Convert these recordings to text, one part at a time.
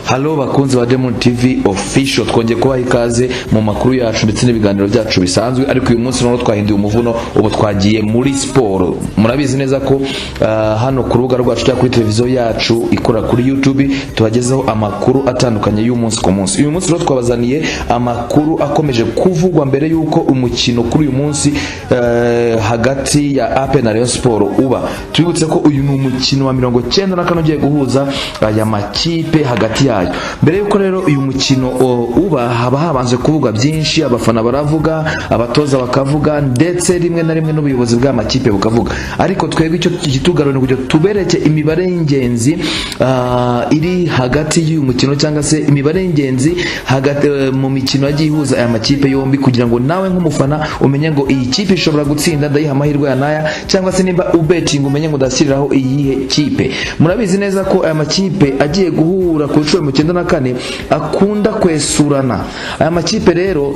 Halo bakunzi ba Diamond TV official, twongeye kubaha ikaze mu makuru yacu ndetse n'ibiganiro byacu bisanzwe, ariko uyu munsi none twahinduye umuvuno, ubu twagiye muri sport. Murabizi neza ko hano ku rubuga rwacu cyangwa kuri televiziyo yacu ikora kuri YouTube tubagezeho amakuru atandukanye y'umunsi ku munsi. Uyu munsi rero twabazaniye amakuru akomeje kuvugwa mbere yuko umukino kuri uyu munsi hagati ya AP na Rayon Sport uba. Tubibutse ko uyu ni umukino wa 94 ugiye guhuza aya makipe hagati yayo. Mbere yuko rero uyu mukino uba haba habanze kuvugwa byinshi, abafana baravuga, abatoza bakavuga, ndetse rimwe na rimwe n'ubuyobozi bw'amakipe bukavuga. Ariko twebwe icyo gitugarone kujya tubereke imibare y'ingenzi iri hagati y'uyu mukino, cyangwa se imibare y'ingenzi hagati mu mikino yagiye ihuza aya makipe yombi, kugira ngo nawe nk'umufana umenye ngo iyi kipe ishobora gutsinda ndayiha amahirwe ya naya, cyangwa se nimba ubetinga umenye ngo dasiriraho iyihe kipe. Murabizi neza ko aya makipe agiye guhura ku 94 akunda kwesurana. Aya makipe rero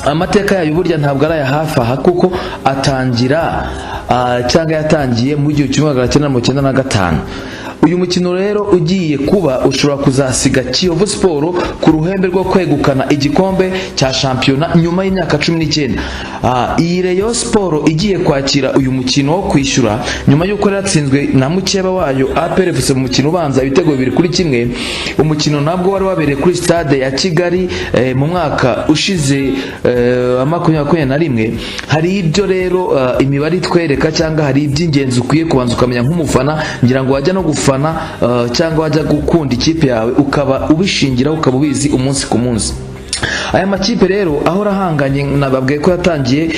amateka yayo burya ntabwo ari aya hafi aha, kuko atangira cyangwa yatangiye mu 1995. Uyu mukino rero ugiye kuba ushobora kuzasiga Kiyovu Sport ku ruhembe rwo kwegukana igikombe cya shampiyona nyuma y'imyaka 19. Iyi Rayon Sport igiye kwakira uyu mukino wo kwishyura nyuma y'uko yatsinzwe na mukeba wayo APR FC mu mukino ubanza ibitego 2-1. Umukino nabwo wari wabereye kuri stade ya Kigali mu mwaka ushize 2021. Hari ibyo rero imibare twereka, cyangwa hari iby'ingenzi ukwiye kubanza ukamenya nk'umufana, ngira ngo wajya no gufana cyangwa wajya gukunda ikipe yawe ukaba ubishingira, ukaba ubizi umunsi ku munsi. Aya makipe rero aho rahanganye nababwiye ko yatangiye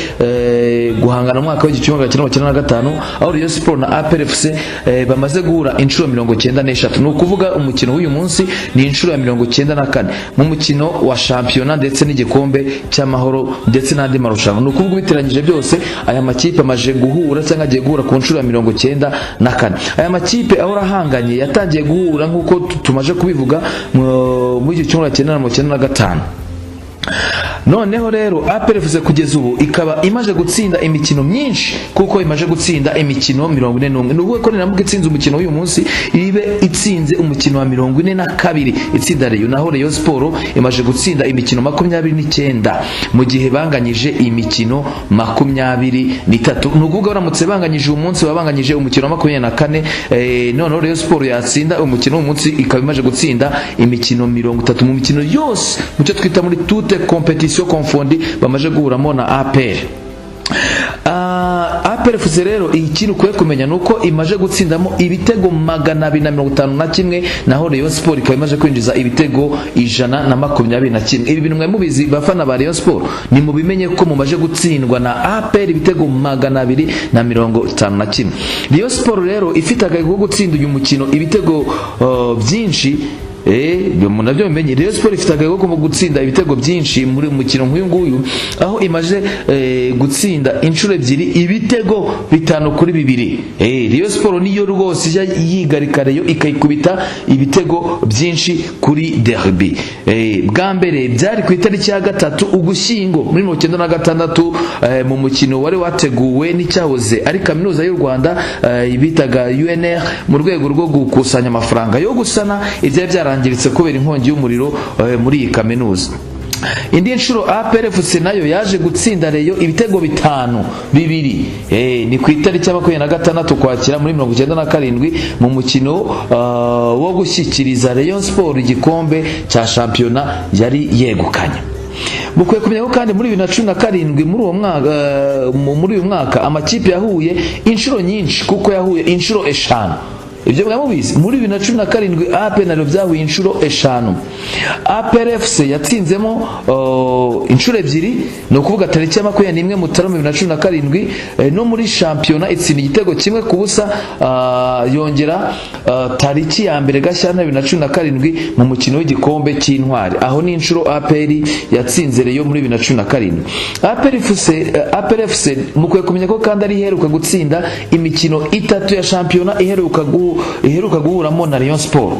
guhangana mu mwaka w'1995, aho Rayon Sport na APR FC bamaze guhura inshuro 93. ni ukuvuga umukino w'uyu munsi ni inshuro ya 94 mu mukino wa shampiyona ndetse n'igikombe cy'amahoro ndetse n'andi marushanwa. Ni ukuvuga biteranyije byose aya makipe amaje guhura cyangwa agiye guhura ku nshuro ya 94. Aya makipe aho rahanganye yatangiye guhura nk'uko tumaje kubivuga mu 1995. Noneho rero APR FC kugeza ubu ikaba imaje gutsinda imikino myinshi, kuko imaje gutsinda imikino 41. Nuvuga ko niramuka itsinze umukino w'uyu munsi ibe itsinze umukino wa 42 itsinda Rayon, naho Rayon Sport imaje gutsinda imikino 29 mu gihe banganyije imikino 23. Nuvuga uramutse banganyije uyu munsi babanganyije umukino wa 24, noneho Rayon Sport yatsinda umukino w'uyu munsi ikaba imaje gutsinda imikino 30 mu mikino yose mu cyo twita muri toute competition confondi bamaje guhuramo na APR. APR FC rero ikintu kwe kumenya nuko imaje gutsindamo ibitego 251, naho Rayon Sport ikaba imaje kwinjiza ibitego 121. Ibi bintu mwe mubizi bafana ba Rayon Sport, ni mubimenye ko mumaje gutsindwa na APR ibitego 251. Rayon Sport rero ifite agahigo gutsinda uyu mukino ibitego byinshi. Nabyo bimenye Rayon Sport ifite agahigo ko gutsinda ibitego byinshi muri mukino nk'uyu nguyu, aho imaje gutsinda inshuro ebyiri ibitego 5-2. Rayon Sport niyo rwose yigarika Rayon ikayikubita ibitego byinshi kuri derby. Bwa mbere byari ku itariki ya 3 Ugushyingo muri 1996 mu mukino wari wateguwe n'icyahoze ari kaminuza y'u Rwanda bitaga UNR mu rwego rwo gukusanya amafaranga yo gusana ibyo byarangiritse kubera inkongi y'umuriro muri iyi kaminuza. Indi nshuro APR FC nayo yaje gutsinda Rayon ibitego 5-2. Ni ku itariki ya 26 Ukwakira muri 1997 mu mukino wo gushyikiriza Rayon Sport igikombe cya shampiyona yari yegukanye. Mukwiye kumenya ko kandi muri 2017 muri uyu mwaka amakipe yahuye inshuro nyinshi, kuko yahuye inshuro 5. Ibyo mwamubizi muri 2017 APR nalo byahuye inshuro 5. APR FC yatsinzemo inshuro 2, no kuvuga tariki ya 21 Mutarama 2017, no muri shampiyona itsinda igitego 1-0, yongera tariki ya 1 Gashyantare 2017 mu mukino w'igikombe cy'intwari. Aho ni inshuro APR yatsinze Rayon muri 2017. APR FC mukwiye kumenya ko kandi ari iheruka gutsinda imikino 3 ya shampiyona iheruka guhuramo na Rayon Sport.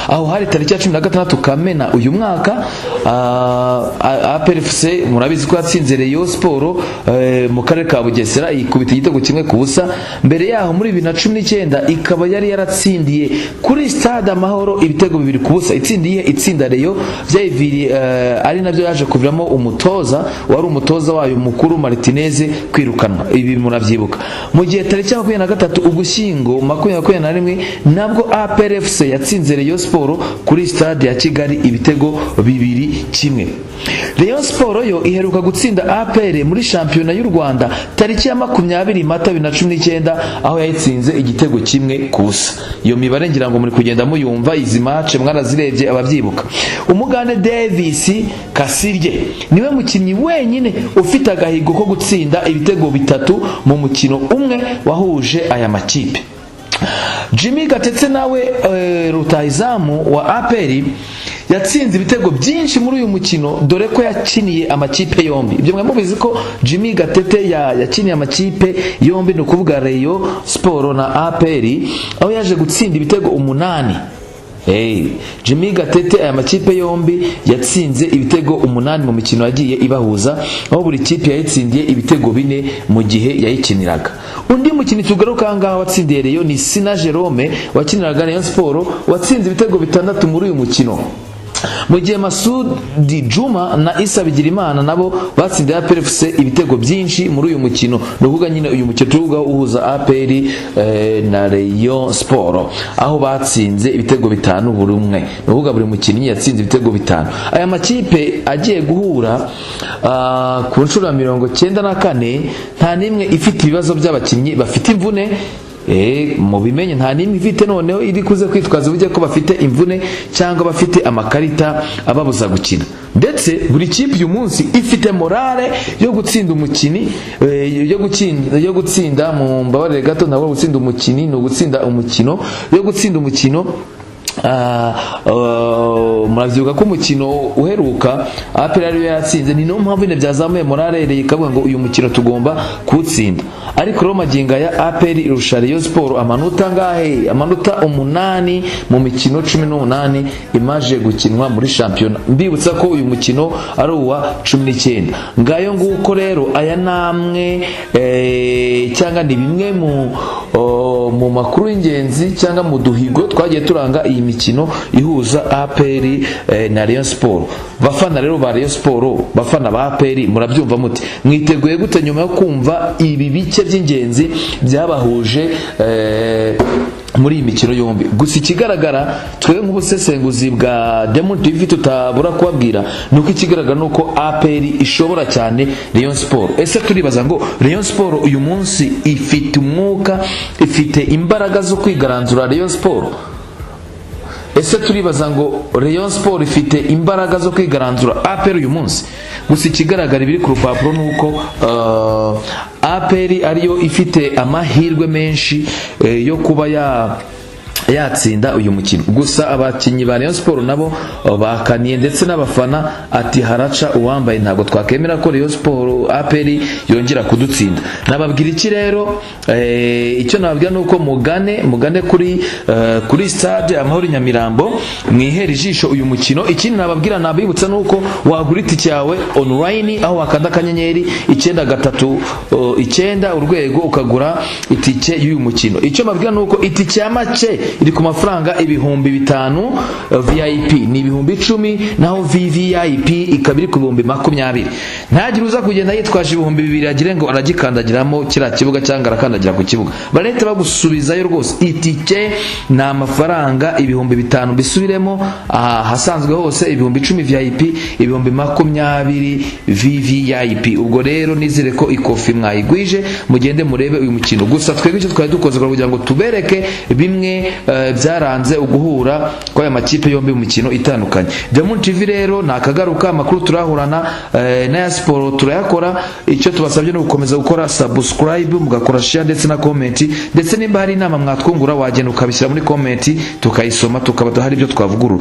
aho hari tariki ya 16 Kamena uyu mwaka. APR FC murabizi ko yatsinze Rayon Sport mu karere ka Bugesera ikubita igitego kimwe ku busa. Mbere yaho muri 2019 ikaba yari yaratsindiye kuri Stade Amahoro ibitego 2 ku busa, itsindiye itsinda Rayon byayiviriye ari nabyo yaje kuviramo umutoza wari umutoza wayo mukuru Martinez kwirukanwa. Ibi murabyibuka. Mu gihe tariki ya 23 Ugushyingo 2021 nabwo APR FC yatsinze Rayon Sport kuri Stade ya Kigali ibitego 2-1. Rayon Sport yo iheruka gutsinda APR muri shampiyona y'u Rwanda tariki ya 20 Mata 2019 aho yayitsinze igitego kimwe ku busa. Iyo mibare ngira ngo muri kugenda muyumva, izi match mwarazirebye ababyibuka. Umugande Davis Kasirye niwe mukinnyi wenyine ufite agahigo ko gutsinda ibitego 3 mu mukino umwe wahuje aya makipe. Jimmy Gatete nawe rutahizamu wa APR yatsinze ibitego byinshi muri uyu mukino, dore ko yakiniye amakipe yombi. Ibyo mwe mubizi ko Jimmy Gatete yakiniye amakipe yombi, no kuvuga Rayon Sport na APR, aho yaje gutsinda ibitego 8. Jimmy Gatete aya makipe yombi yatsinze ibitego 8 mu mikino yagiye ibahuza, aho buri kipe yayitsindiye ibitego 4 mu gihe yayikiniraga. Undi mukino tugaruka ngaho watsindiye Rayon ni Sina Jerome wakiniraga Rayon Sport, watsinze ibitego 6 muri uyu mukino. Mu gihe Masudi Juma na Isa Bigirimana nabo batsindiye APR FC ibitego byinshi muri uyu mukino. Nuvuga nyine uyu mukino tuvuga uhuza APR na Rayon Sport, aho batsinze ibitego 5 buri umwe. Nuvuga buri mukinnyi yatsinze ibitego 5. Aya makipe agiye guhura ku nshuro ya 94 nta nimwe ifite ibibazo by'abakinnyi bafite imvune. Mu bimenye nta nimwe ifite noneho iri kuze kwitwaza uburyo ko bafite imvune cyangwa bafite amakarita ababuza gukina. Ndetse buri kipe uyu munsi ifite morale yo gutsinda umukini, yo gutsinda mu mbabarire gato ntabwo gutsinda umukini, no gutsinda umukino, yo gutsinda umukino. Muravyuka ko umukino uheruka APR ariyo yatsinze, ni no mpamvu ine byazamuye morale ikavuga ngo uyu mukino tugomba kuwutsinda. Ariko rero maginga ya APR irusha Rayon Sport amanota ngahe, amanota 8 mu mikino 18 imaje gukinwa muri shampiyona. Mbibutsa ko uyu mukino ari uwa 19. Ngayo nguko rero aya namwe cyangwa ni bimwe mu makuru y'ingenzi cyangwa mu duhigo twagiye turanga iyi mikino ihuza APR na Rayon Sport. Bafana rero ba Rayon Sport, bafana ba APR, murabyumva muti mwiteguye gute nyuma yo kumva ibi bice by'ingenzi byabahuje muri iyi mikino yombi? Gusa ikigaragara twebwe nk'ubusesenguzi bwa Diamond TV tutabura kubabwira nuko ikigaragara nuko APR ishobora cyane Rayon Sport. Ese turibaza ngo Rayon Sport uyu munsi ifite umwuka, ifite imbaraga zo kwigaranzura Rayon Sport? Ese turibaza ngo Rayon Sport ifite imbaraga zo kwigaranzura APR uyu munsi? Gusa ikigaragara biri ku rupapuro nuko APR ariyo ifite amahirwe menshi yo kuba yatsinda uyu mukino. Gusa abakinnyi ba Rayon Sport nabo bakaniye ndetse n'abafana ati haraca uwambaye, ntabwo twakemera ko Rayon Sport APR yongera kudutsinda. Nababwira iki rero? Icyo nababwira nuko mugane kuri Stade Amahoro Nyamirambo mwihera ijisho uyu mukino. Ikindi nababwira nabibutsa nuko wagura itike yawe online, aho wakanda akanyenyeri 939 urwego ukagura itike y'uyu mukino. Icyo nababwira nuko itike ya make iri ku mafaranga 5,000, VIP ni 10,000, naho VVIP ikaba iri ku 20,000. Ntagire uza kugenda yitwaje 2,000 agire ngo aragikandagiramo kira kibuga cyangwa arakandagira ku kibuga, barete bagusubizayo rwose. Itike ni amafaranga 5,000 bisubiremo hasanzwe hose 10,000 VIP, 20,000 VVIP. Ubwo rero nizere ko ikofi mwayigwije mugende murebe uyu mukino. Gusa twebwe icyo twari dukoze kugira ngo tubereke bimwe byaranze uguhura kw'aya makipe yombi mu mikino itandukanye. Diamond TV rero nakagaruka amakuru turahurana n'aya siporo turayakora. Icyo tubasabye no gukomeza gukora subscribe, mugakora share ndetse na comment, ndetse nimba hari inama mwatwungura wagenda ukabishyira muri comment tukayisoma tukaba hari ibyo twavuguru.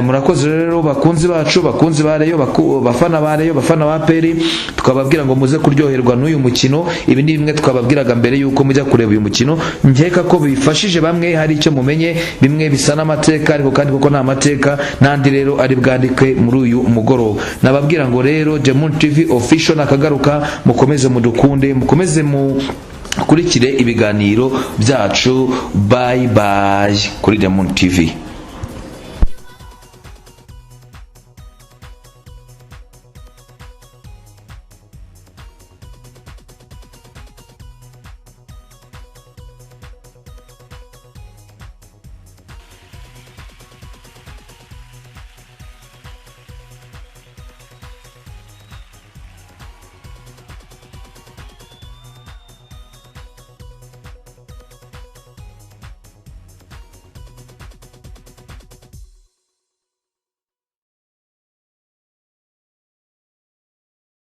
Murakoze rero bakunzi bacu, bakunzi ba Rayon, bafana ba Rayon, bafana ba Peri, tukababwira ngo muze kuryoherwa n'uyu mukino. Ibi ni bimwe twababwiraga mbere yuko mujya kureba uyu mukino, nkeka ko bifashije bamwe, hari icyo mumenye, bimwe bisa n'amateka ariko kandi koko nta mateka, nandi rero ari bwandike muri uyu mugoroba. Nababwira ngo rero Diamond TV official nakagaruka, mukomeze mudukunde, mukomeze kurikire ibiganiro byacu. Bye bye kuri Diamond TV.